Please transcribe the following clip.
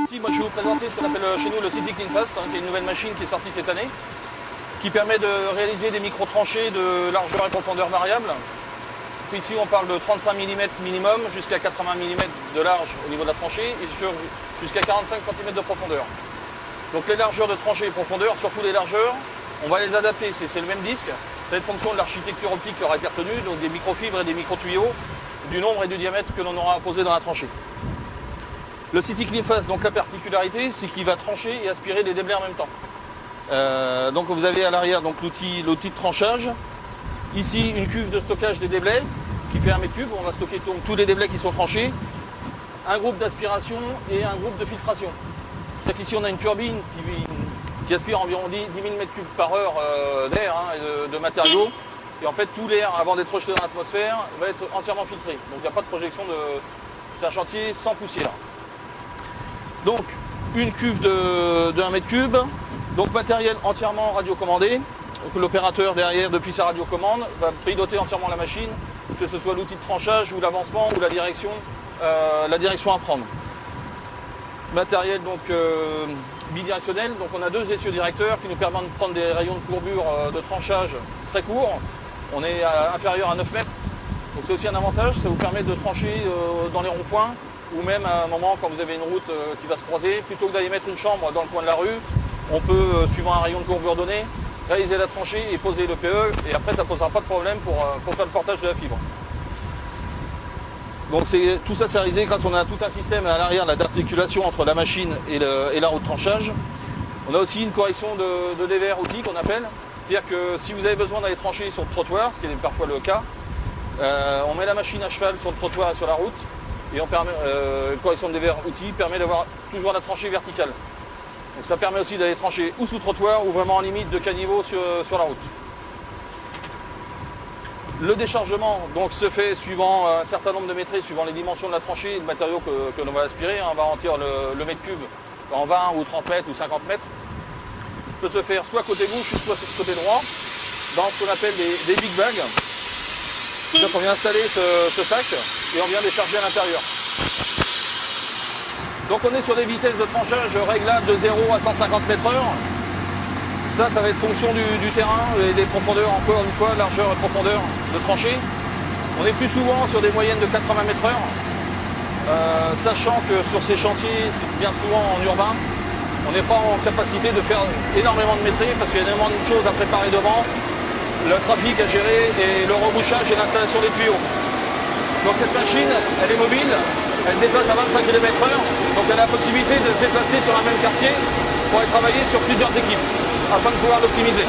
Ici, moi je vais vous présenter ce qu'on appelle chez nous le City Clean Fast, qui est une nouvelle machine qui est sortie cette année, qui permet de réaliser des micro-tranchées de largeur et profondeur variable. Ici on parle de 35 mm minimum jusqu'à 80 mm de large au niveau de la tranchée et jusqu'à 45 cm de profondeur. Donc les largeurs de tranchée et profondeur, surtout les largeurs, on va les adapter, c'est le même disque, ça va être fonction de l'architecture optique qui aura été retenue, donc des microfibres et des micro-tuyaux, du nombre et du diamètre que l'on aura posé dans la tranchée. Le City Clean Fast, donc la particularité, c'est qu'il va trancher et aspirer les déblais en même temps. Donc vous avez à l'arrière l'outil de tranchage, ici une cuve de stockage des déblais qui fait 1 m3, on va stocker tous les déblais qui sont tranchés, un groupe d'aspiration et un groupe de filtration. C'est-à-dire qu'ici on a une turbine qui aspire environ 10 000 m3 par heure d'air et de matériaux. Et en fait tout l'air avant d'être rejeté dans l'atmosphère va être entièrement filtré. Donc il n'y a pas de projection c'est un chantier sans poussière. Donc une cuve de 1 m3, donc matériel entièrement radiocommandé. Donc l'opérateur derrière, depuis sa radiocommande, va piloter entièrement la machine, que ce soit l'outil de tranchage ou l'avancement ou la direction à prendre. Matériel donc bidirectionnel, donc on a 2 essieux directeurs qui nous permettent de prendre des rayons de courbure de tranchage très courts. On est inférieur à 9 mètres, donc c'est aussi un avantage, ça vous permet de trancher dans les ronds-points ou même à un moment quand vous avez une route qui va se croiser, plutôt que d'aller mettre une chambre dans le coin de la rue, on peut, suivant un rayon de courbure donné, réaliser la tranchée et poser le PE, et après ça ne posera pas de problème pour faire le portage de la fibre. Donc tout ça c'est réalisé grâce à on a tout un système à l'arrière d'articulation entre la machine et la roue de tranchage. On a aussi une correction de dévers outil qu'on appelle, c'est-à-dire que si vous avez besoin d'aller trancher sur le trottoir, ce qui est parfois le cas, on met la machine à cheval sur le trottoir et sur la route, et une correction de dévers outil permet d'avoir toujours la tranchée verticale. Donc ça permet aussi d'aller trancher ou sous trottoir ou vraiment en limite de caniveau sur la route. Le déchargement donc, se fait suivant un certain nombre de mètres, suivant les dimensions de la tranchée et le matériau que l'on va aspirer. On va remplir le mètre cube en 20 ou 30 mètres ou 50 mètres. Il peut se faire soit côté gauche, soit côté droit, dans ce qu'on appelle des big bags. Donc on vient installer ce sac et on vient décharger à l'intérieur. Donc on est sur des vitesses de tranchage réglables de 0 à 150 m/h. Ça va être fonction du terrain et des profondeurs, encore une fois, largeur et profondeur de tranchée. On est plus souvent sur des moyennes de 80 m/h, sachant que sur ces chantiers, c'est bien souvent en urbain, on n'est pas en capacité de faire énormément de métrés parce qu'il y a énormément de choses à préparer devant, le trafic à gérer et le rebouchage et l'installation des tuyaux. Donc cette machine, elle est mobile, elle se déplace à 25 km/h, donc elle a la possibilité de se déplacer sur un même quartier pour aller travailler sur plusieurs équipes afin de pouvoir l'optimiser.